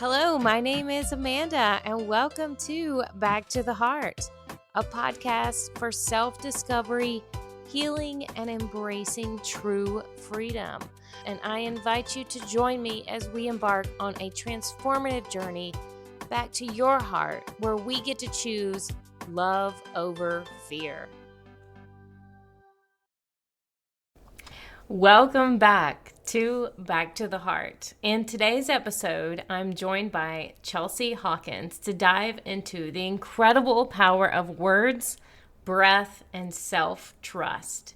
Hello, my name is Amanda, and welcome to Back to the Heart, a podcast for self-discovery, healing, and embracing true freedom. And I invite you to join me as we embark on a transformative journey back to your heart, where we get to choose love over fear. Welcome back to the Heart. In today's episode, I'm joined by Chelsey Hawkins to dive into the incredible power of words, breath, and self-trust.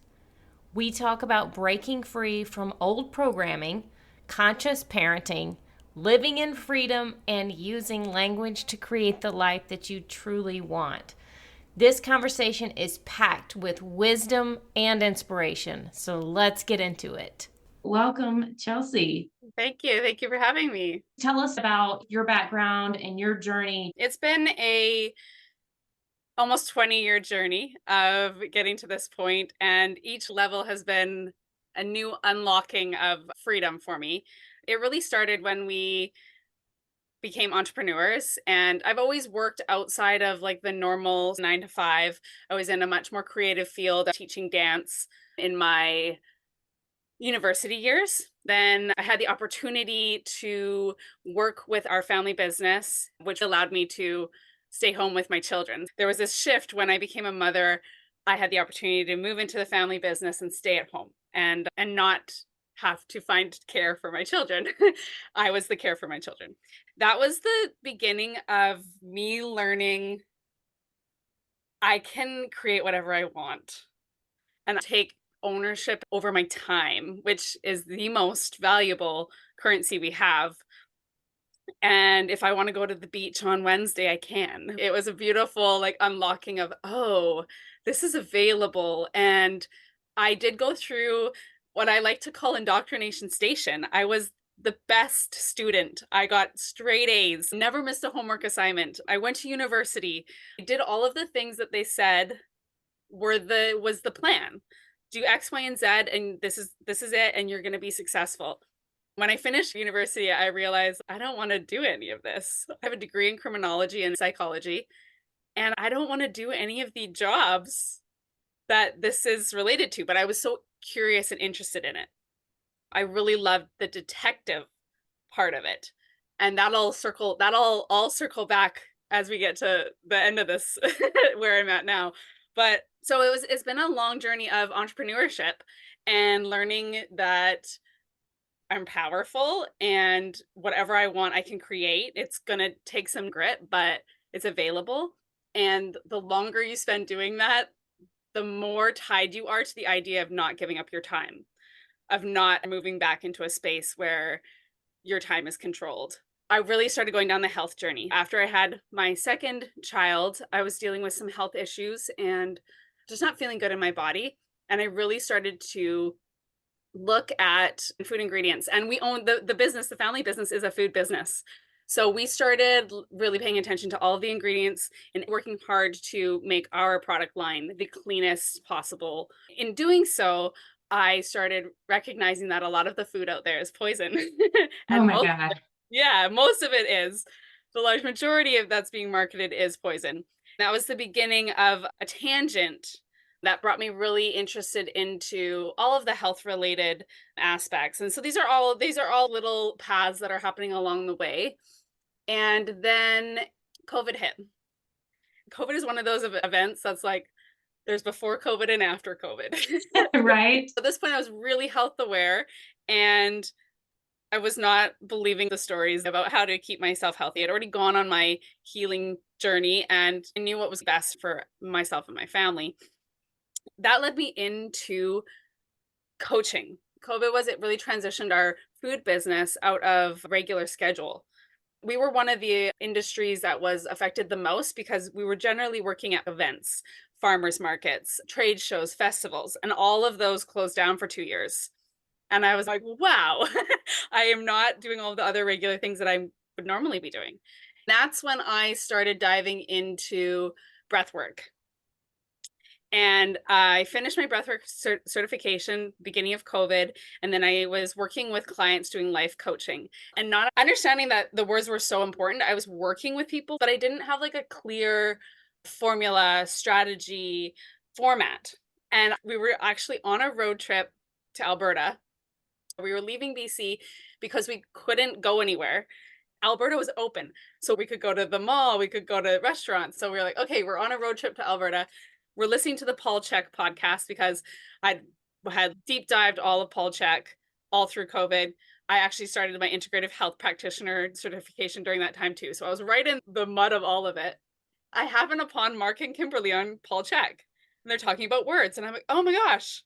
We talk about breaking free from old programming, conscious parenting, living in freedom, and using language to create the life that you truly want. This conversation is packed with wisdom and inspiration, so let's get into it. Welcome, Chelsey. Thank you. Thank you for having me. Tell us about your background and your journey. It's been a almost 20-year journey of getting to this point, and each level has been a new unlocking of freedom for me. It really started when we became entrepreneurs, and I've always worked outside of like the normal 9 to 5. I was in a much more creative field, teaching dance in my university years. Then I had the opportunity to work with our family business, which allowed me to stay home with my children. There was this shift when I became a mother. I had the opportunity to move into the family business and stay at home and not have to find care for my children. I was the care for my children. That was the beginning of me learning I can create whatever I want and take ownership over my time, which is the most valuable currency we have. And if I want to go to the beach on Wednesday, I can. It was a beautiful like unlocking of, oh, this is available. And I did go through what I like to call indoctrination station. I was the best student. I got straight A's, never missed a homework assignment. I went to university. I did all of the things that they said was the plan. Do X, Y, and Z, and this is it, and you're going to be successful. When I finished university, I realized I don't want to do any of this. I have a degree in criminology and psychology, and I don't want to do any of the jobs that this is related to, but I was so curious and interested in it. I really loved the detective part of it. And that'll all circle back as we get to the end of this where I'm at now. But so it's been a long journey of entrepreneurship and learning that I'm powerful and whatever I want I can create. It's going to take some grit, but it's available. And the longer you spend doing that, the more tied you are to the idea of not giving up your time, of not moving back into a space where your time is controlled. I really started going down the health journey. After I had my second child, I was dealing with some health issues and just not feeling good in my body. And I really started to look at food ingredients. And we own the business, the family business is a food business. So we started really paying attention to all of the ingredients and working hard to make our product line the cleanest possible. In doing so, I started recognizing that a lot of the food out there is poison. Oh my God. Yeah, most of it is. The large majority of that's being marketed is poison. That was the beginning of a tangent that brought me really interested into all of the health related aspects. And so these are all little paths that are happening along the way. And then COVID hit. COVID is one of those events that's like there's before COVID and after COVID. Right? At this point, I was really health aware and I was not believing the stories about how to keep myself healthy. I'd already gone on my healing journey and I knew what was best for myself and my family. That led me into coaching. It really transitioned our food business out of regular schedule. We were one of the industries that was affected the most because we were generally working at events, farmers markets, trade shows, festivals, and all of those closed down for 2 years. And I was like, wow, I am not doing all the other regular things that I would normally be doing. That's when I started diving into breathwork. And I finished my breathwork certification beginning of COVID. And then I was working with clients doing life coaching and not understanding that the words were so important. I was working with people, but I didn't have like a clear formula, strategy, format. And we were actually on a road trip to Alberta. We were leaving BC because we couldn't go anywhere. Alberta was open. So we could go to the mall, we could go to restaurants. So we were like, okay, we're on a road trip to Alberta. We're listening to the Paul Chek podcast because I had deep dived all of Paul Chek all through COVID. I actually started my integrative health practitioner certification during that time too. So I was right in the mud of all of it. I happen upon Mark and Kimberly on Paul Chek, and they're talking about words. And I'm like, oh my gosh,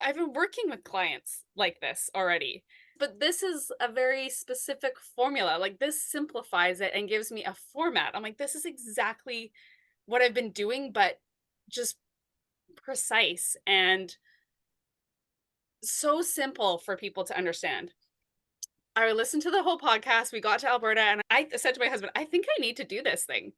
I've been working with clients like this already. But this is a very specific formula. Like this simplifies it and gives me a format. I'm like, this is exactly what I've been doing, but just precise and so simple for people to understand. I listened to the whole podcast. We got to Alberta, and I said to my husband, I think I need to do this thing.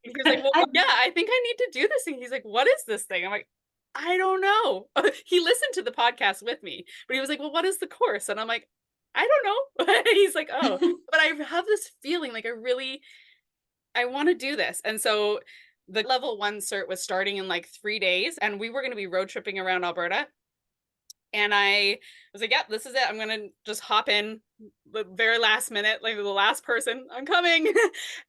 And he was like, well, I, yeah, I think I need to do this thing. He's like, what is this thing? I'm like, I don't know. He listened to the podcast with me, but he was like, well, what is the course? And I'm like, I don't know. He's like, oh, but I have this feeling like I want to do this. And so the level 1 cert was starting in like 3 days, and we were going to be road tripping around Alberta. And I was like, yep, this is it. I'm going to just hop in the very last minute, like the last person, I'm coming.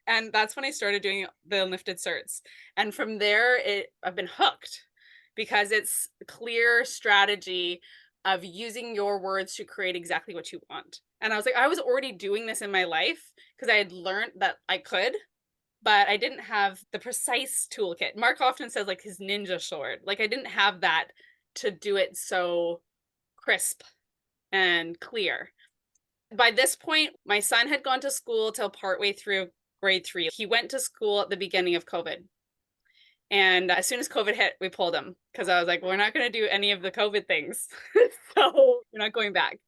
And that's when I started doing the Unlifted certs. And from there, I've been hooked because it's clear strategy of using your words to create exactly what you want. And I was like, I was already doing this in my life because I had learned that I could, but I didn't have the precise toolkit. Mark often says like his ninja sword. Like I didn't have that to do it so crisp and clear. By this point, my son had gone to school till partway through grade 3. He went to school at the beginning of COVID. And as soon as COVID hit, we pulled him because I was like, we're not going to do any of the COVID things. So we're not going back.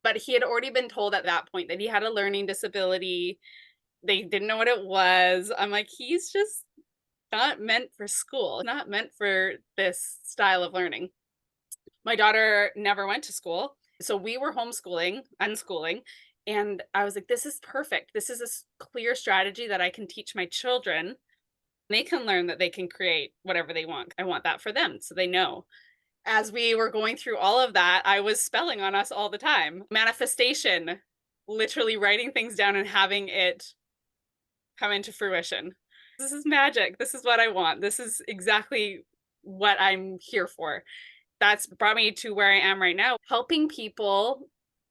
But he had already been told at that point that he had a learning disability. They didn't know what it was. I'm like, he's just not meant for school, not meant for this style of learning. My daughter never went to school. So we were homeschooling, unschooling. And I was like, this is perfect. This is a clear strategy that I can teach my children. They can learn that they can create whatever they want. I want that for them so they know. As we were going through all of that, I was spelling on us all the time. Manifestation, literally writing things down and having it come into fruition. This is magic. This is what I want. This is exactly what I'm here for. That's brought me to where I am right now, helping people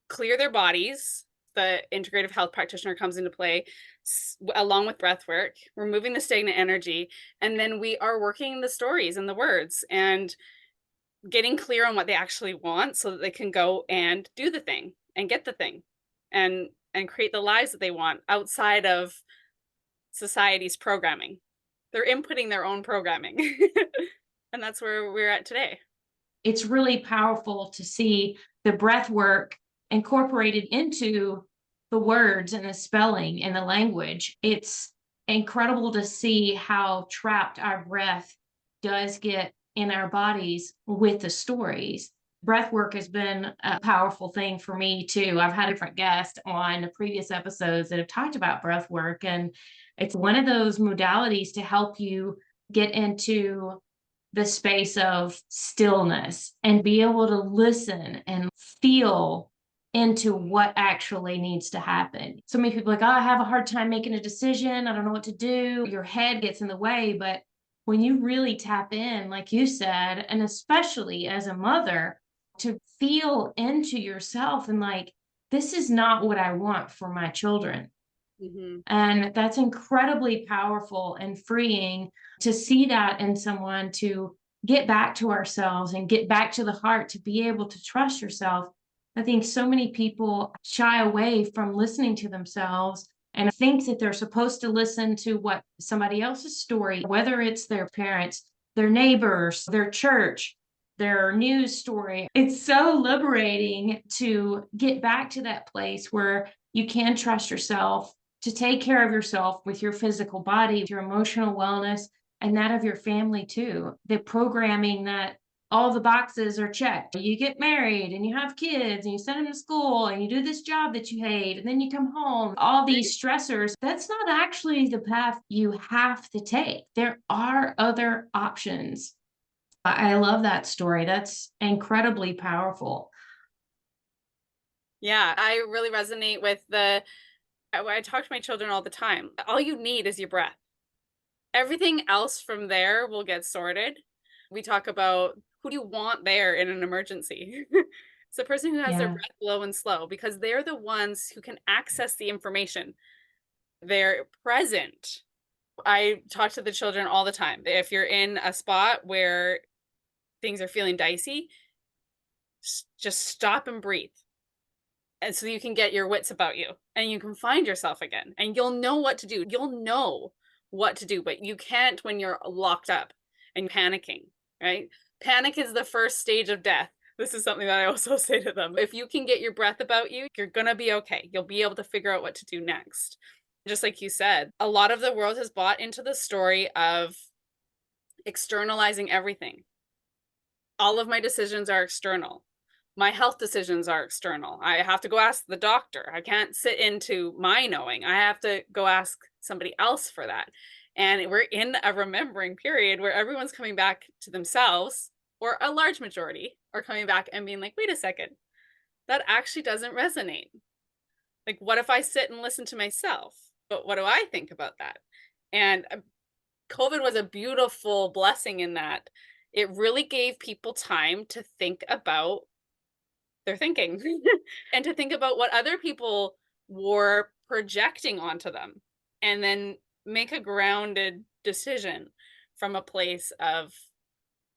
clear their bodies. The integrative health practitioner comes into play along with breath work, removing the stagnant energy. And then we are working the stories and the words and getting clear on what they actually want so that they can go and do the thing and get the thing and create the lives that they want outside of society's programming. They're inputting their own programming. And that's where we're at today. it's really powerful to see the breath work incorporated into the words and the spelling and the language. It's incredible to see how trapped our breath does get in our bodies with the stories. Breath work has been a powerful thing for me too. I've had different guests on the previous episodes that have talked about breath work, and it's one of those modalities to help you get into the space of stillness and be able to listen and feel into what actually needs to happen. So many people are like, oh, I have a hard time making a decision. I don't know what to do. Your head gets in the way. But when you really tap in, like you said, and especially as a mother, to feel into yourself and like, this is not what I want for my children. Mm-hmm. And that's incredibly powerful and freeing to see that in someone, to get back to ourselves and get back to the heart, to be able to trust yourself. I think so many people shy away from listening to themselves and think that they're supposed to listen to what somebody else's story, whether it's their parents, their neighbors, their church, their news story. It's so liberating to get back to that place where you can trust yourself, to take care of yourself with your physical body, your emotional wellness, and that of your family too. The programming that all the boxes are checked. You get married and you have kids and you send them to school and you do this job that you hate and then you come home. All these stressors, that's not actually the path you have to take. There are other options. I love that story. That's incredibly powerful. Yeah, I really resonate with I talk to my children all the time. All you need is your breath. Everything else from there will get sorted. We talk about who do you want there in an emergency? It's the person who has their Yeah. breath low and slow because they're the ones who can access the information. They're present. I talk to the children all the time. If you're in a spot where things are feeling dicey, just stop and breathe. And so you can get your wits about you and you can find yourself again and you'll know what to do. You'll know what to do, but you can't when you're locked up and panicking, right? Panic is the first stage of death. This is something that I also say to them. If you can get your breath about you, you're going to be okay. You'll be able to figure out what to do next. Just like you said, a lot of the world has bought into the story of externalizing everything. All of my decisions are external. My health decisions are external. I have to go ask the doctor. I can't sit into my knowing. I have to go ask somebody else for that. And we're in a remembering period where everyone's coming back to themselves, or a large majority are coming back and being like, wait a second, that actually doesn't resonate. Like, what if I sit and listen to myself? But what do I think about that? And COVID was a beautiful blessing in that it really gave people time to think about their thinking and to think about what other people were projecting onto them and then make a grounded decision from a place of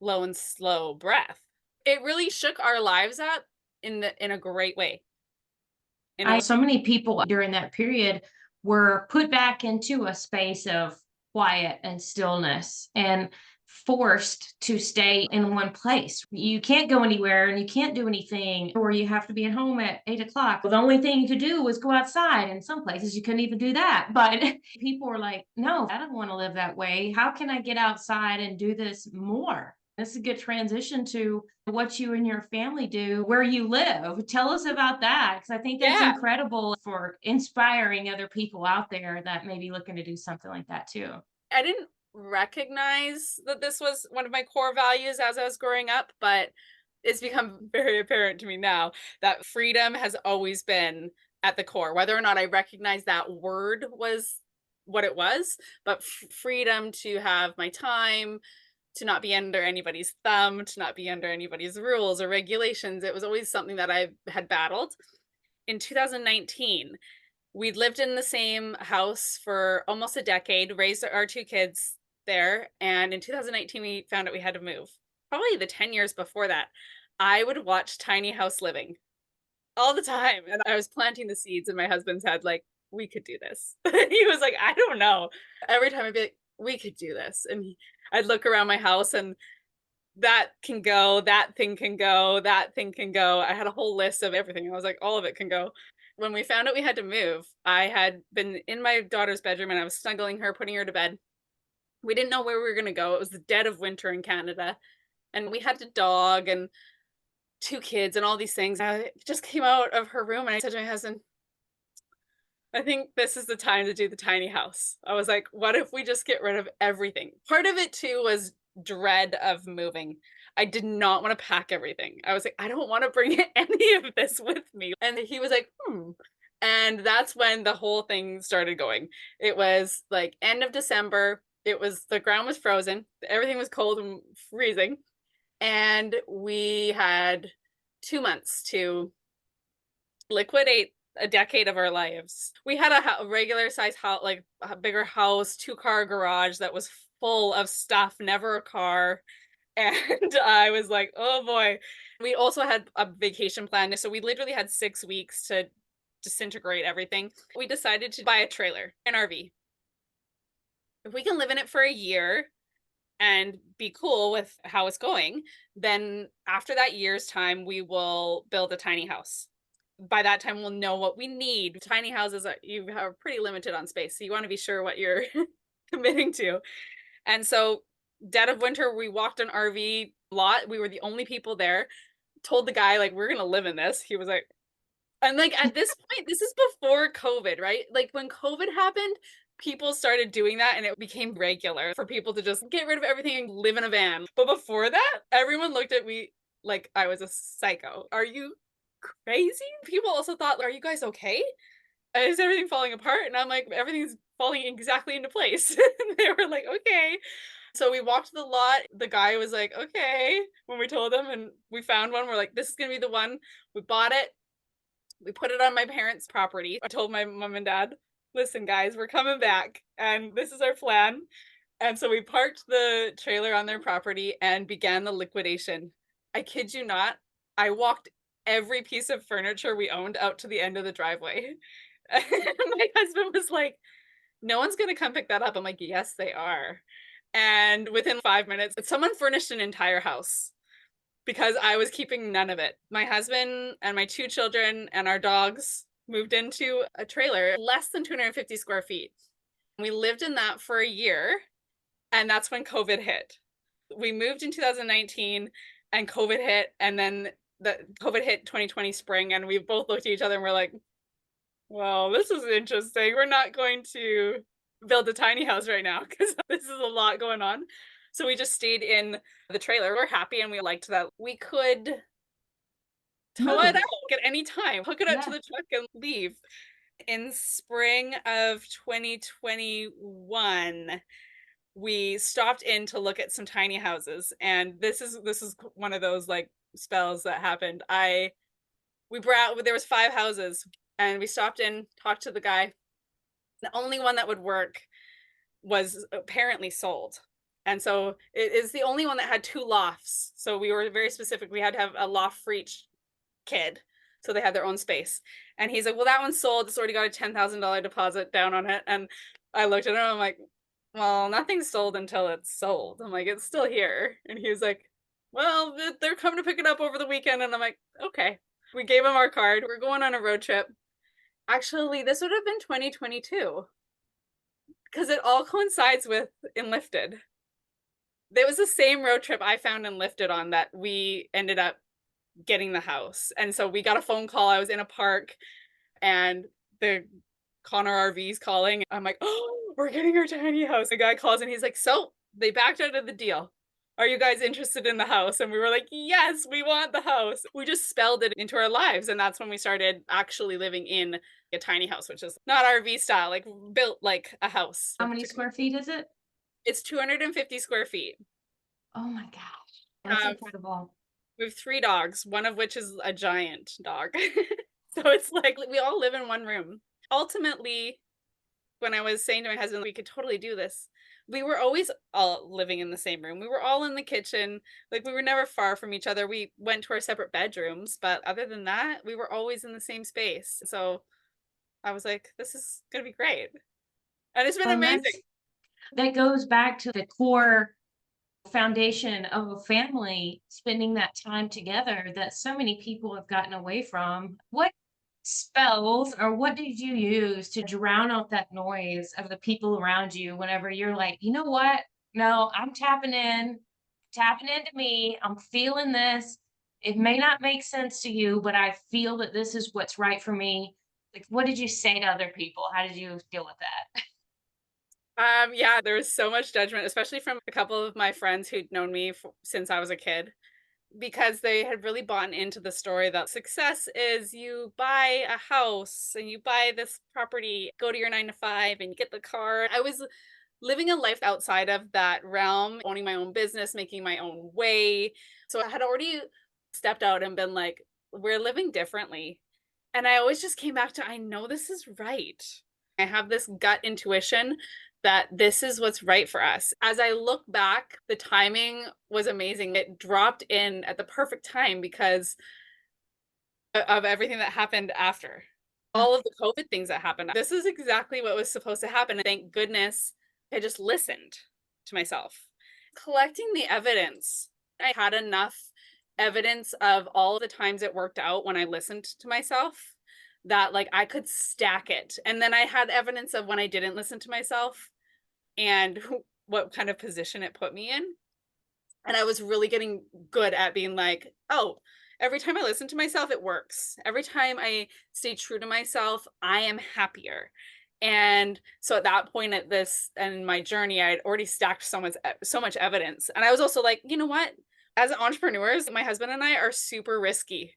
low and slow breath. It really shook our lives up in a great way. So many people during that period were put back into a space of quiet and stillness and forced to stay in one place. You can't go anywhere and you can't do anything, or you have to be at home at 8 o'clock. The only thing you could do was go outside. In some places, you couldn't even do that. But people were like, no, I don't want to live that way. How can I get outside and do this more? This is a good transition to what you and your family do where you live. Tell us about that, because I think that's Yeah, incredible for inspiring other people out there that may be looking to do something like that too. I didn't recognize that this was one of my core values as I was growing up, but it's become very apparent to me now that freedom has always been at the core, whether or not I recognize that word was what it was, but freedom to have my time, to not be under anybody's thumb, to not be under anybody's rules or regulations. It was always something that I had battled. In 2019, we'd lived in the same house for almost a decade, raised our two kids there. And in 2019, we found out we had to move. Probably the 10 years before that, I would watch Tiny House Living all the time. And I was planting the seeds in my husband's head, like, we could do this. He was like, I don't know. Every time I'd be like, we could do this. And I'd look around my house and that can go, that thing can go, that thing can go. I had a whole list of everything. I was like, all of it can go. When we found out we had to move, I had been in my daughter's bedroom and I was snuggling her, putting her to bed. We didn't know where we were going to go. It was the dead of winter in Canada. And we had a dog and two kids and all these things. I just came out of her room and I said to my husband, I think this is the time to do the tiny house. I was like, what if we just get rid of everything? Part of it too was dread of moving. I did not want to pack everything. I was like, I don't want to bring any of this with me. And he was like, And that's when the whole thing started going. It was like end of December. It was the ground was frozen. Everything was cold and freezing. And we had 2 months to liquidate a decade of our lives. We had a regular size house, like a bigger house, 2-car garage that was full of stuff, never a car. And I was like, oh boy. We also had a vacation plan. So we literally had 6 weeks to disintegrate everything. We decided to buy a trailer, an RV. If we can live in it for a year and be cool with how it's going, then after that year's time, we will build a tiny house. By that time, we'll know what we need. Tiny houses, you are pretty limited on space, so you want to be sure what you're committing to. And so dead of winter, we walked an RV lot. We were the only people there. Told the guy, like, we're gonna live in this. He was like, and like at this point, this is before COVID, right? Like when COVID happened, people started doing that and it became regular for people to just get rid of everything and live in a van. But before that, everyone looked at me like I was a psycho. Are you crazy? People also thought, are you guys okay? Is everything falling apart? And I'm like, everything's falling exactly into place. And they were like, okay. So we walked the lot. The guy was like, okay, when we told him, and we found one. We're like, this is going to be the one. We bought it. We put it on my parents' property. I told my mom and dad, listen, guys, we're coming back, and this is our plan. And so we parked the trailer on their property and began the liquidation. I kid you not, I walked every piece of furniture we owned out to the end of the driveway. And my husband was like, no one's going to come pick that up. I'm like, yes, they are. And within 5 minutes, someone furnished an entire house because I was keeping none of it. My husband and my two children and our dogs moved into a trailer less than 250 square feet. We lived in that for a year, and that's when COVID hit. We moved in 2019 and COVID hit, and then the COVID hit 2020 spring, and we both looked at each other and we're like, well, this is interesting. We're not going to build a tiny house right now because this is a lot going on. So we just stayed in the trailer. We're happy and we liked that we could tow it out at any time, hook it up to the truck and leave. In spring of 2021, we stopped in to look at some tiny houses. And this is one of those like spells that happened. There was 5 houses and we stopped in, talked to the guy. The only one that would work was apparently sold. And so it is the only one that had 2 lofts. So we were very specific. We had to have a loft for each kid. So they had their own space. And he's like, well, that one's sold. It's already got a $10,000 deposit down on it. And I looked at him, I'm like, well, nothing's sold until it's sold. I'm like, it's still here. And he was like, well, they're coming to pick it up over the weekend. And I'm like, okay. We gave him our card. We're going on a road trip. Actually, this would have been 2022 because it all coincides with Enlifted. It was the same road trip I found Enlifted on that we ended up getting the house. And so we got a phone call. I was in a park and the Connor RV's calling. I'm like, oh, we're getting our tiny house. The guy calls and he's like, so they backed out of the deal. Are you guys interested in the house? And we were like, yes, we want the house. We just spelled it into our lives. And that's when we started actually living in a tiny house, which is not RV style, like built like a house. How many square feet is it? It's 250 square feet. Oh my gosh. That's incredible. We have 3 dogs, one of which is a giant dog. So it's like we all live in one room. Ultimately, when I was saying to my husband, we could totally do this, we were always all living in the same room. We were all in the kitchen. Like we were never far from each other. We went to our separate bedrooms, but other than that, we were always in the same space. So I was like, this is going to be great. And it's been amazing. That goes back to the core foundation of a family, spending that time together that so many people have gotten away from. What spells or what did you use to drown out that noise of the people around you whenever you're like, you know what? No, I'm tapping into me. I'm feeling this. It may not make sense to you, but I feel that this is what's right for me. Like, what did you say to other people? How did you deal with that? Yeah, there was so much judgment, especially from a couple of my friends who'd known me since I was a kid, because they had really bought into the story that success is you buy a house and you buy this property, go to your 9 to 5 and you get the car. I was living a life outside of that realm, owning my own business, making my own way. So I had already stepped out and been like, we're living differently. And I always just came back to, I know this is right. I have this gut intuition that this is what's right for us. As I look back, the timing was amazing. It dropped in at the perfect time because of everything that happened after. All of the COVID things that happened. This is exactly what was supposed to happen. And thank goodness I just listened to myself. Collecting the evidence. I had enough evidence of all the times it worked out when I listened to myself that like I could stack it. And then I had evidence of when I didn't listen to myself and what kind of position it put me in. And I was really getting good at being like, oh, every time I listen to myself, it works. Every time I stay true to myself, I am happier. And so at that point at this and my journey, I had already stacked so much evidence. And I was also like, you know what? As entrepreneurs, my husband and I are super risky.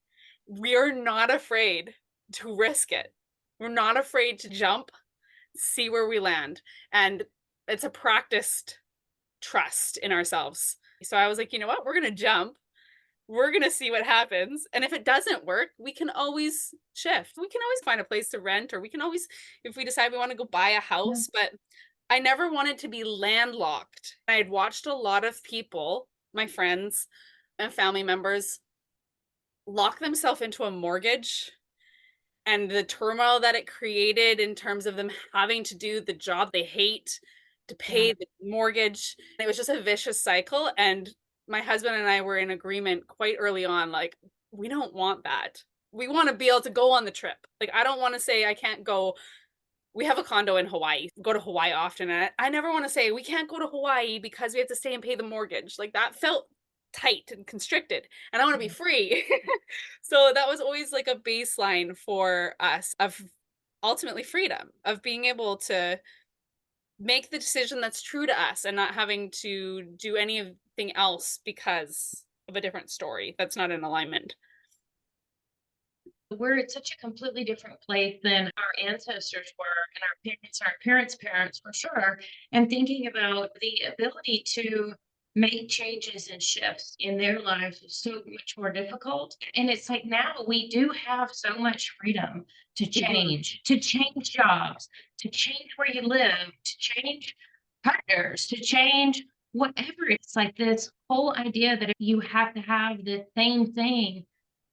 We are not afraid to risk it. We're not afraid to jump, see where we land. And it's a practiced trust in ourselves. So I was like, you know what? We're going to jump. We're going to see what happens. And if it doesn't work, we can always shift. We can always find a place to rent, or we can always, if we decide we want to go buy a Yeah. house. But I never wanted to be landlocked. I had watched a lot of people, my friends and family members, lock themselves into a mortgage and the turmoil that it created in terms of them having to do the job they hate to Yeah. pay the mortgage. It was just a vicious cycle. And my husband and I were in agreement quite early on, like, we don't want that. We want to be able to go on the trip. Like, I don't want to say I can't go. We have a condo in Hawaii, go to Hawaii often. And I never want to say we can't go to Hawaii because we have to stay and pay the mortgage. Like, that felt tight and constricted, and I want to be free. So that was always like a baseline for us of ultimately freedom, of being able to make the decision that's true to us and not having to do anything else because of a different story that's not in alignment. We're at such a completely different place than our ancestors were and our parents' parents for sure. And thinking about the ability to make changes and shifts in their lives is so much more difficult. And it's like now we do have so much freedom Mhm. to change jobs, to change where you live, to change partners, to change whatever. It's like this whole idea that you have to have the same thing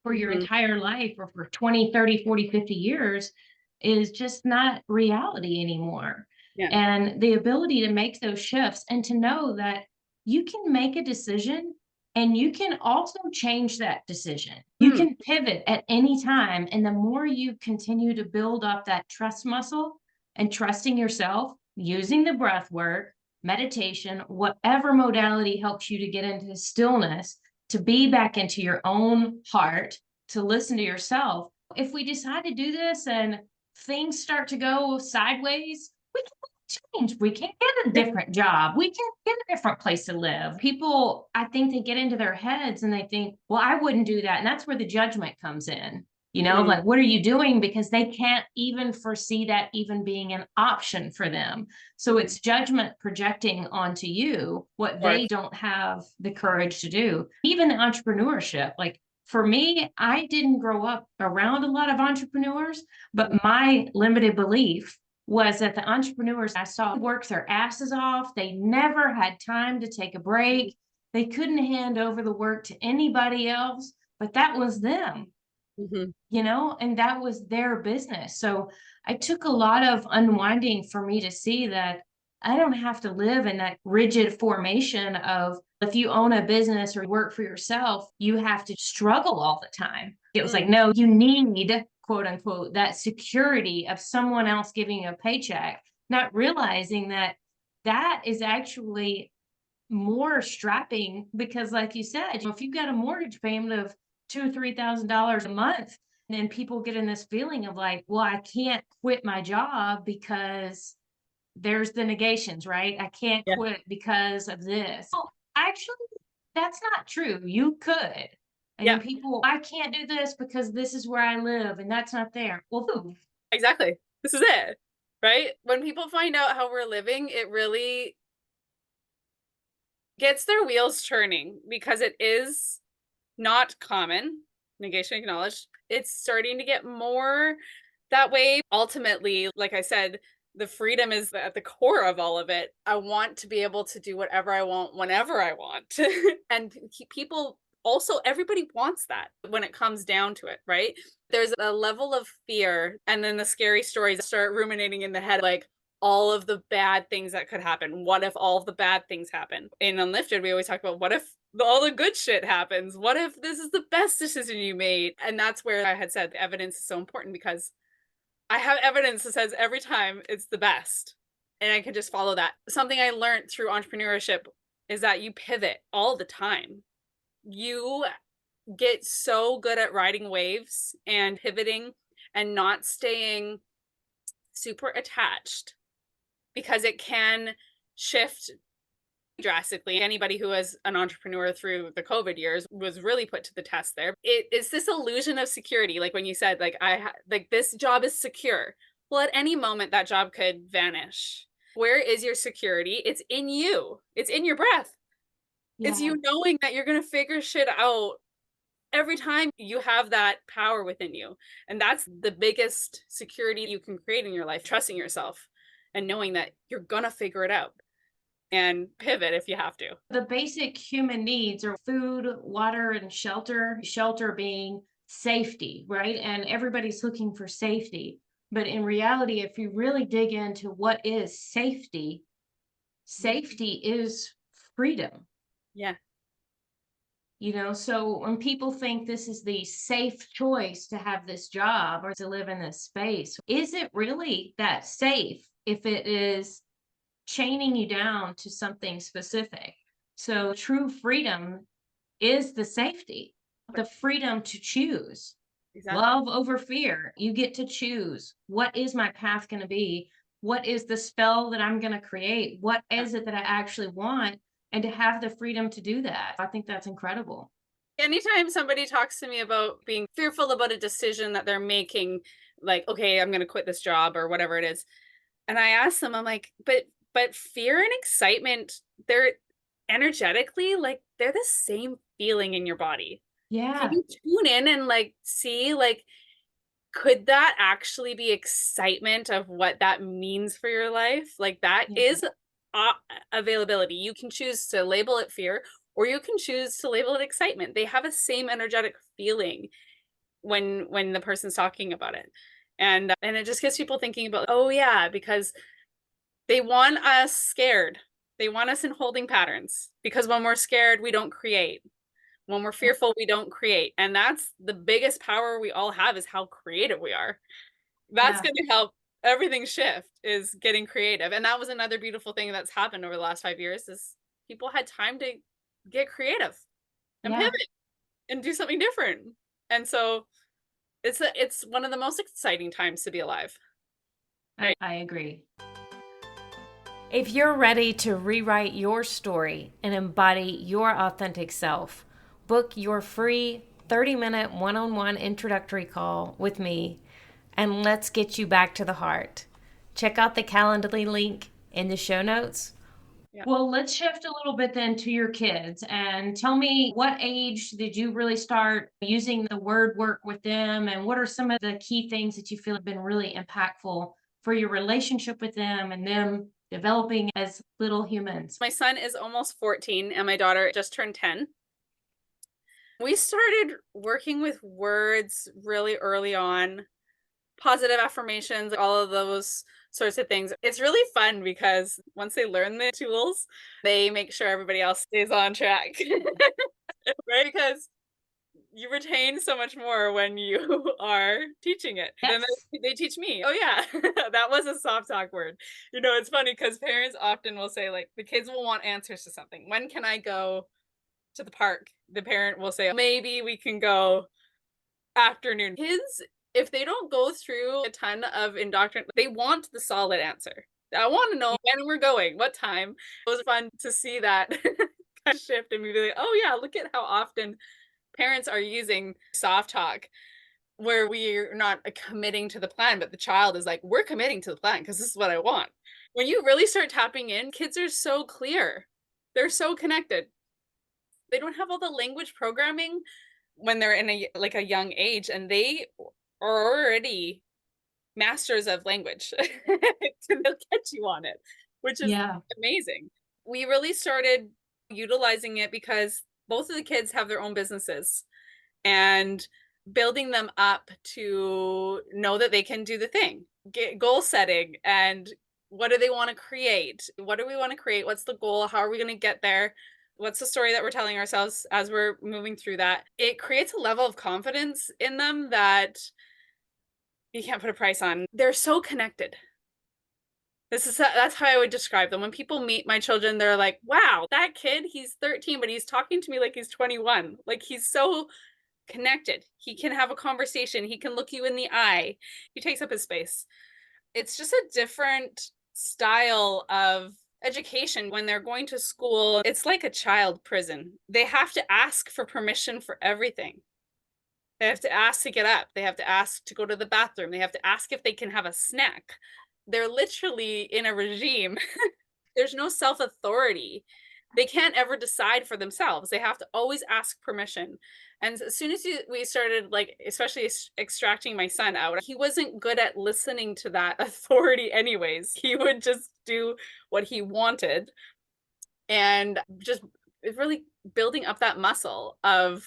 for your Mhm. entire life or for 20, 30, 40, 50 years is just not reality anymore. Yeah. And the ability to make those shifts and to know that you can make a decision and you can also change that decision. You Mm. can pivot at any time. And the more you continue to build up that trust muscle and trusting yourself, using the breath work, meditation, whatever modality helps you to get into stillness, to be back into your own heart, to listen to yourself. If we decide to do this and things start to go sideways, we can change. We can get a Yeah. different job. We can get a different place to live. People, I think they get into their heads and they think, well, I wouldn't do that. And that's where the judgment comes in. Mm. Like, what are you doing? Because they can't even foresee that even being an option for them. So it's judgment projecting onto you what Or they don't have the courage to do. Even entrepreneurship, like for me, I didn't grow up around a lot of entrepreneurs, but my limited belief was that the entrepreneurs I saw work their asses off. They never had time to take a break. They couldn't hand over the work to anybody else, but that was them, Mhm. and that was their business. So I took a lot of unwinding for me to see that I don't have to live in that rigid formation of if you own a business or work for yourself, you have to struggle all the time. It was like, Mm. no, you need, quote unquote, that security of someone else giving you a paycheck, not realizing that that is actually more strapping because like you said, if you've got a mortgage payment of $2,000 or $3,000 a month, then people get in this feeling of like, well, I can't quit my job because there's the negations, right? I can't Yeah. quit because of this. Well, actually, that's not true. You could. And then Yeah. people, I can't do this because this is where I live and that's not there. Well, Exactly. This is it. Right? When people find out how we're living, it really gets their wheels turning because it is not common. Negation acknowledged. It's starting to get more that way. Ultimately, like I said, the freedom is at the core of all of it. I want to be able to do whatever I want whenever I want. And people also, everybody wants that when it comes down to it, right? There's a level of fear, and then the scary stories start ruminating in the head like, all of the bad things that could happen. What if all of the bad things happen? In Unlifted, we always talk about what if all the good shit happens? What if this is the best decision you made? And that's where I had said the evidence is so important because I have evidence that says every time it's the best. and I could just follow that. Something I learned through entrepreneurship is that you pivot all the time. You get so good at riding waves and pivoting and not staying super attached, because it can shift drastically. Anybody who was an entrepreneur through the COVID years was really put to the test there. It's this illusion of security. Like when you said, like, like this job is secure. Well, at any moment that job could vanish. Where is your security? It's in you. It's in your breath. It's Yeah. you knowing that you're going to figure shit out every time you have that power within you. And that's the biggest security you can create in your life, trusting yourself and knowing that you're going to figure it out and pivot if you have to. The basic human needs are food, water, and shelter. Shelter being safety, right? And everybody's looking for safety. But in reality, if you really dig into what is safety, safety is freedom. Yeah. So when people think this is the safe choice to have this job or to live in this space, is it really that safe if it is chaining you down to something specific? So true freedom is the safety, the freedom to choose. Exactly. Love over fear. You get to choose. What is my path going to be? What is the spell that I'm going to create? What is it that I actually want? And to have the freedom to do that, I think that's incredible. Anytime somebody talks to me about being fearful about a decision that they're making, like, okay, I'm going to quit this job or whatever it is, and I ask them, I'm like, but fear and excitement, they're energetically, like, they're the same feeling in your body. Can Yeah. you tune in and like see, like, could that actually be excitement of what that means for your life? Like, that Yeah. is availability. You can choose to label it fear, or you can choose to label it excitement. They have the same energetic feeling when the person's talking about it. And it just gets people thinking about, oh yeah, because they want us scared. They want us in holding patterns, because when we're scared, we don't create. When we're fearful, we don't create. And that's the biggest power we all have, is how creative we are. That's Yeah. going to help everything shift, is getting creative. And that was another beautiful thing that's happened over the last 5 years, is people had time to get creative and Yeah. pivot and do something different. And so it's one of the most exciting times to be alive. Right. I agree. If you're ready to rewrite your story and embody your authentic self, book your free 30-minute one-on-one introductory call with me, and let's get you back to the heart. Check out the Calendly link in the show notes. Yeah. Well, let's shift a little bit then to your kids, and tell me, what age did you really start using the word work with them, and what are some of the key things that you feel have been really impactful for your relationship with them and them developing as little humans? My son is almost 14 and my daughter just turned 10. We started working with words really early on, positive affirmations, all of those sorts of things. It's really fun because once they learn the tools, they make sure everybody else stays on track. Right? Because you retain so much more when you are teaching it. Yes. Then they teach me. Oh yeah, that was a soft talk word. It's funny because parents often will say, like, the kids will want answers to something. When can I go to the park? The parent will say, maybe we can go afternoon. Kids, if they don't go through a ton of indoctrination, they want the solid answer. I want to know when we're going, what time. It was fun to see that kind of shift and be like, oh yeah, look at how often parents are using soft talk, where we're not committing to the plan, but the child is like, we're committing to the plan because this is what I want. When you really start tapping in, kids are so clear. They're so connected. They don't have all the language programming when they're in a young age, and they are already masters of language. They'll catch you on it, which is amazing. We really started utilizing it because both of the kids have their own businesses, and building them up to know that they can do the thing, get goal setting, and what do they want to create? What do we want to create? What's the goal? How are we going to get there? What's the story that we're telling ourselves as we're moving through that? It creates a level of confidence in them that you can't put a price on. They're so connected. That's how I would describe them. When people meet my children, they're like, "Wow, that kid, he's 13, but he's talking to me like he's 21. Like he's so connected. He can have a conversation. He can look you in the eye. He takes up his space." It's just a different style of education when they're going to school. It's like a child prison. They have to ask for permission for everything. They have to ask to get up. They have to ask to go to the bathroom. They have to ask if they can have a snack. They're literally in a regime. There's no self authority. They can't ever decide for themselves. They have to always ask permission. And as soon as we started, like, especially extracting my son out, he wasn't good at listening to that authority, anyways. He would just do what he wanted. And just really building up that muscle of,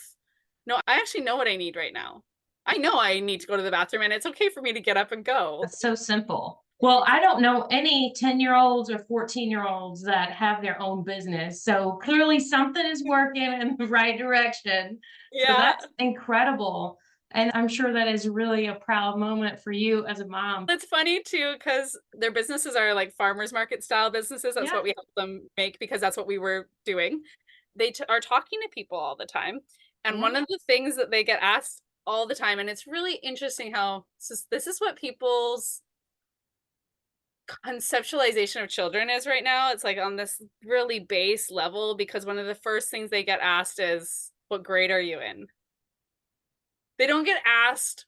no, I actually know what I need right now. I know I need to go to the bathroom, and it's okay for me to get up and go. That's so simple. Well, I don't know any 10-year-olds or 14-year-olds that have their own business. So clearly something is working in the right direction. So Yeah. that's incredible. And I'm sure that is really a proud moment for you as a mom. It's funny too, because their businesses are like farmers market style businesses. That's Yeah. what we help them make because that's what we were doing. They are talking to people all the time. And one Mhm. of the things that they get asked all the time, and it's really interesting how this is what people's conceptualization of children is right now. It's like on this really base level because one of the first things they get asked is, "What grade are you in?" They don't get asked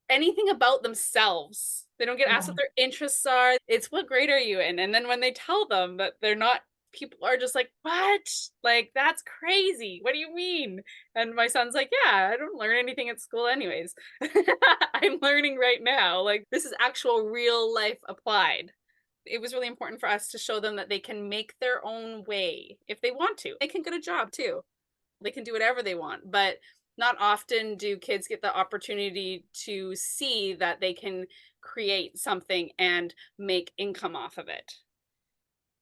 anything about themselves. They don't get asked what Yeah. their interests are. It's, "What grade are you in?" And then when they tell them that they're not, people are just like, "What? Like, that's crazy. What do you mean?" And my son's like, "Yeah, I don't learn anything at school anyways. I'm learning right now. Like, this is actual real life applied." It was really important for us to show them that they can make their own way if they want to. They can get a job too. They can do whatever they want, but not often do kids get the opportunity to see that they can create something and make income off of it.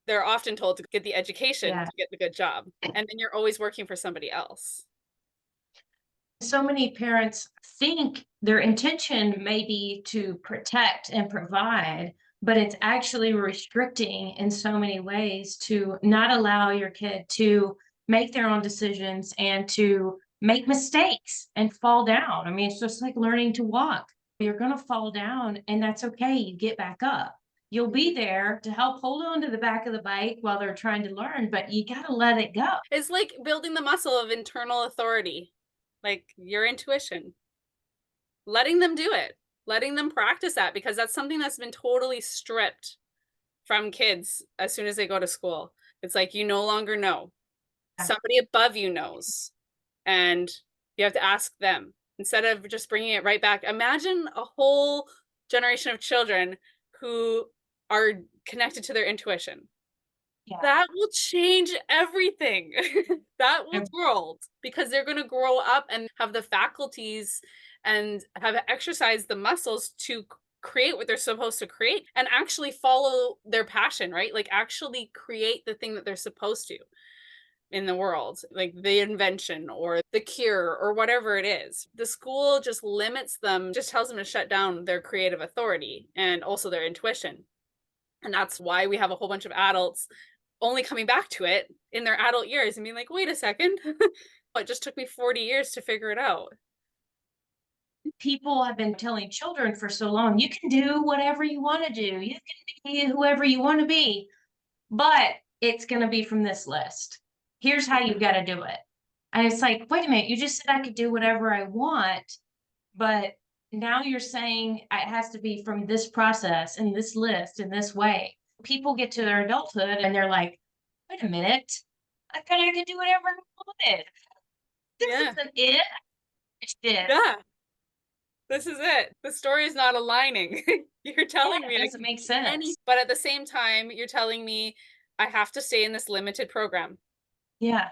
They're often told to get the education Yeah. to get the good job, and then you're always working for somebody else. So many parents think their intention may be to protect and provide, but it's actually restricting in so many ways to not allow your kid to make their own decisions and to make mistakes and fall down. I mean, it's just like learning to walk. You're going to fall down, and that's okay. You get back up. You'll be there to help hold on to the back of the bike while they're trying to learn, but you got to let it go. It's like building the muscle of internal authority, like your intuition, letting them do it, letting them practice that, because that's something that's been totally stripped from kids as soon as they go to school. It's like you no longer know. Somebody above you knows, and you have to ask them instead of just bringing it right back. Imagine a whole generation of children who are connected to their intuition. Yeah. That will change everything. That will world, because they're going to grow up and have the faculties and have exercised the muscles to create what they're supposed to create and actually follow their passion, right? Like actually create the thing that they're supposed to in the world, like the invention or the cure or whatever it is. The school just limits them, just tells them to shut down their creative authority and also their intuition. And that's why we have a whole bunch of adults only coming back to it in their adult years and being like, "Wait a second, it just took me 40 years to figure it out." People have been telling children for so long, you can do whatever you want to do. You can be whoever you want to be, but it's going to be from this list. Here's how you got to do it. And it's like, wait a minute, you just said I could do whatever I want, but now you're saying it has to be from this process and this list in this way. People get to their adulthood and they're like, wait a minute, I thought I could do whatever I wanted. This Yeah. isn't it. It's this. Yeah. This is it. The story is not aligning. You're Yeah, telling me it I doesn't can make do any, sense. but at the same time, you're telling me I have to stay in this limited program. Yeah.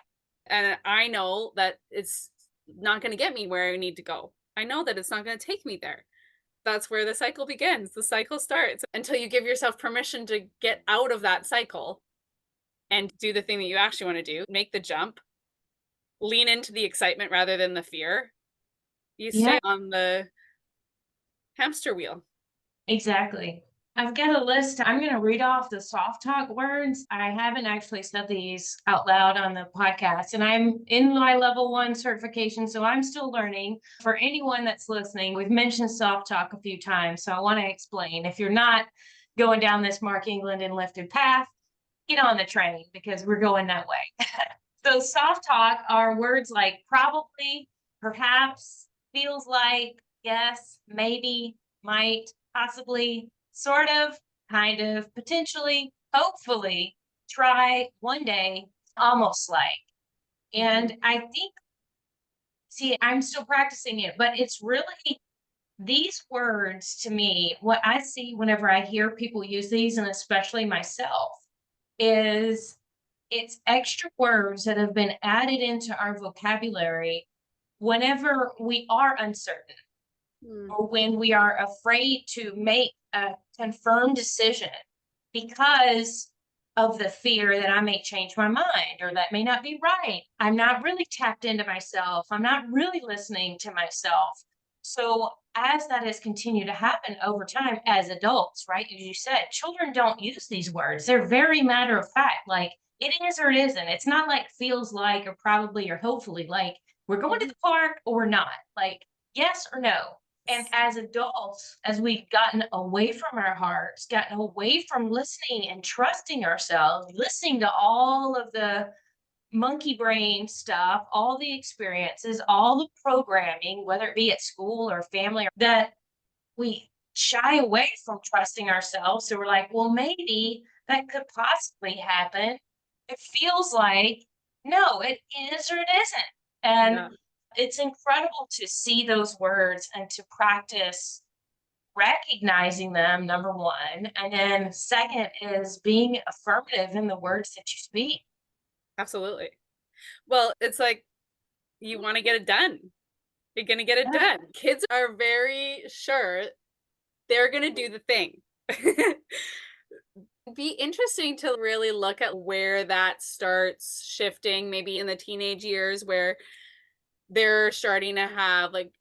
And I know that it's not going to get me where I need to go. I know that it's not going to take me there. That's where the cycle begins. The cycle starts until you give yourself permission to get out of that cycle and do the thing that you actually want to do, make the jump, lean into the excitement rather than the fear. You Yeah, stay on the hamster wheel. exactly. I've got a list. I'm going to read off the soft talk words. I haven't actually said these out loud on the podcast, and I'm in my level 1 certification, so I'm still learning. For anyone that's listening, we've mentioned soft talk a few times, so I want to explain. If you're not going down this Mark England and lifted path, get on the train because we're going that way. So soft talk are words like probably, perhaps, feels like, yes, maybe, might, possibly, sort of, kind of, potentially, hopefully, try, one day, almost like. And I think, see, I'm still practicing it, but it's really these words to me, what I see whenever I hear people use these, and especially myself, is it's extra words that have been added into our vocabulary whenever we are uncertain Mm. or when we are afraid to make a confirmed decision because of the fear that I may change my mind or that may not be right. I'm not really tapped into myself. I'm not really listening to myself. So, as that has continued to happen over time as adults, right? As you said, children don't use these words. They're very matter of fact, like it is or it isn't. It's not like feels like or probably or hopefully, like we're going to Mhm. the park or we're not, like yes or no. And as adults, as we've gotten away from our hearts, gotten away from listening and trusting ourselves, listening to all of the monkey brain stuff, all the experiences, all the programming, whether it be at school or family, that we shy away from trusting ourselves. So we're like, well, maybe that could possibly happen. It feels like, no, it is or it isn't. And Yeah, it's incredible to see those words and to practice recognizing them, number one. And then second is being affirmative in the words that you speak. absolutely. Well, it's like you want to get it done. You're going to get it Yeah. done. Kids are very sure they're going to do the thing. Be interesting to really look at where that starts shifting, maybe in the teenage years where they're starting to have like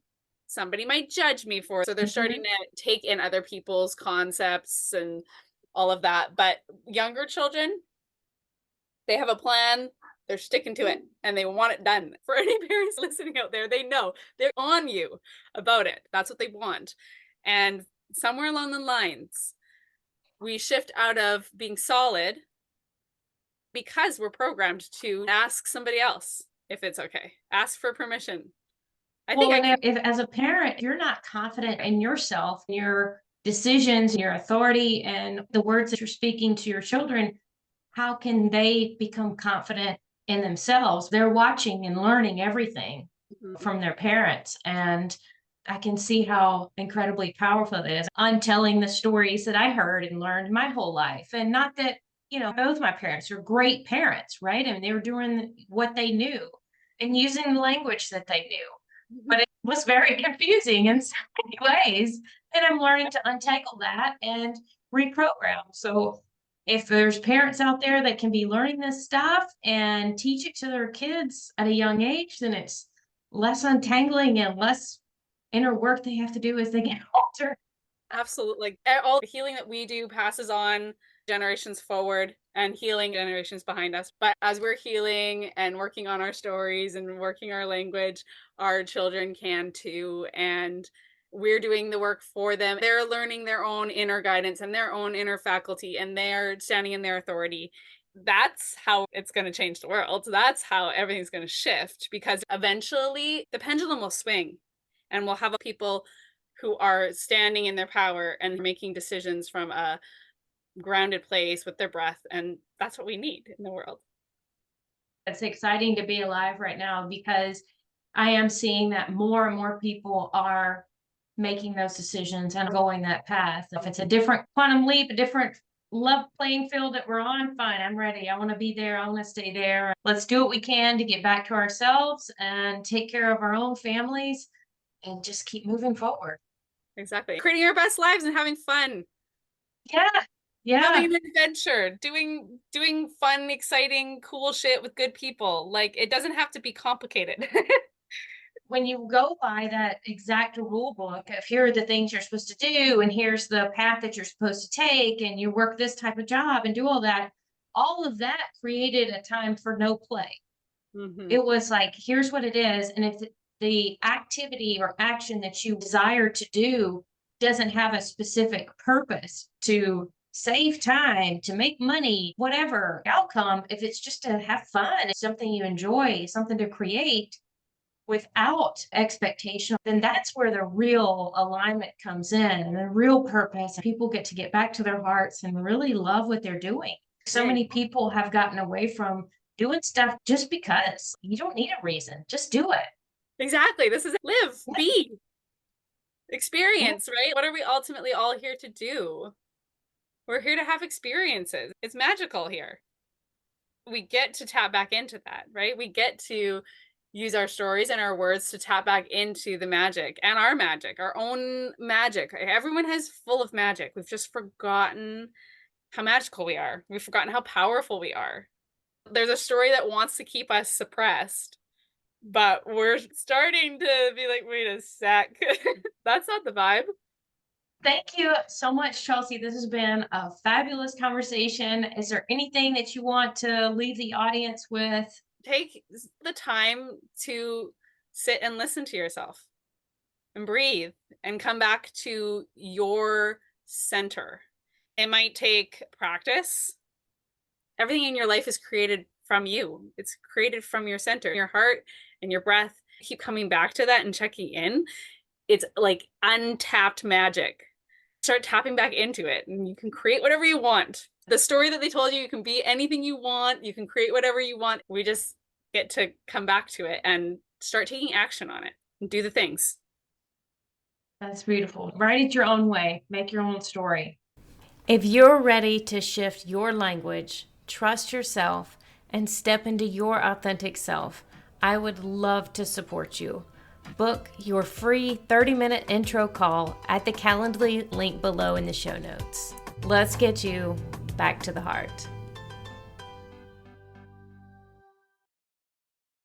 somebody might judge me for it. So they're starting Mhm. to take in other people's concepts and all of that. But younger children, they have a plan, they're sticking to it, and they want it done. For any parents listening out there, they know they're on you about it. That's what they want. And somewhere along the lines, we shift out of being solid because we're programmed to ask somebody else if it's okay, ask for permission. I think Well, I and can. if as a parent, you're not confident in yourself, your decisions, your authority, and the words that you're speaking to your children, how can they become confident in themselves? They're watching and learning everything Mhm. from their parents. And I can see how incredibly powerful it is. I'm telling the stories that I heard and learned my whole life. And not that, both my parents are great parents, right? I mean, they were doing what they knew and using the language that they knew. But it was very confusing in so many ways. And I'm learning to untangle that and reprogram. So if there's parents out there that can be learning this stuff and teach it to their kids at a young age, then it's less untangling and less inner work they have to do as they get older. Absolutely. Like all the healing that we do passes on generations forward and healing generations behind us. But as we're healing and working on our stories and working our language, our children can too. And we're doing the work for them. They're learning their own inner guidance and their own inner faculty, and they're standing in their authority. That's how it's going to change the world. That's how everything's going to shift because eventually the pendulum will swing and we'll have people who are standing in their power and making decisions from a grounded place with their breath. And that's what we need in the world. It's exciting to be alive right now because I am seeing that more and more people are making those decisions and going that path. If it's a different quantum leap, a different love playing field that we're on, fine, I'm ready. I want to be there. I want to stay there. Let's do what we can to get back to ourselves and take care of our own families and just keep moving forward. Exactly. Creating our best lives and having fun, Yeah. having Yeah. an adventure, doing fun, exciting, cool shit with good people. Like it doesn't have to be complicated. when you go by that exact rule book of here are the things you're supposed to do, and here's the path that you're supposed to take, and you work this type of job and do all of that created a time for no play. Mm-hmm. It was like, here's what it is. And if the activity or action that you desire to do doesn't have a specific purpose to save time, to make money, whatever outcome, if it's just to have fun, it's something you enjoy, something to create without expectation, then that's where the real alignment comes in and the real purpose. People get back to their hearts and really love what they're doing. So Yeah, many people have gotten away from doing stuff just because. You don't need a reason, just do it. exactly. This is live, Yeah. be, Yeah. experience, right? What are we ultimately all here to do? We're here to have experiences. It's magical here. We get to tap back into that, right? We get to use our stories and our words to tap back into the magic and our own magic. Everyone has full of magic. We've just forgotten how magical we are. We've forgotten how powerful we are. There's a story that wants to keep us suppressed, but we're starting to be like, wait a sec. That's not the vibe. Thank you so much, Chelsey. This has been a fabulous conversation. Is there anything that you want to leave the audience with? Take the time to sit and listen to yourself and breathe and come back to your center. It might take practice. Everything in your life is created from you. It's created from your center, your heart and your breath. Keep coming back to that and checking in. It's like untapped magic. Start tapping back into it and you can create whatever you want. The story that they told you can be anything you want. You can create whatever you want. We just get to come back to it and start taking action on it and do the things. That's beautiful. Write it your own way. Make your own story. If you're ready to shift your language, trust yourself, and step into your authentic self, I would love to support you. Book your free 30-minute intro call at the Calendly link below in the show notes. Let's get you back to the heart.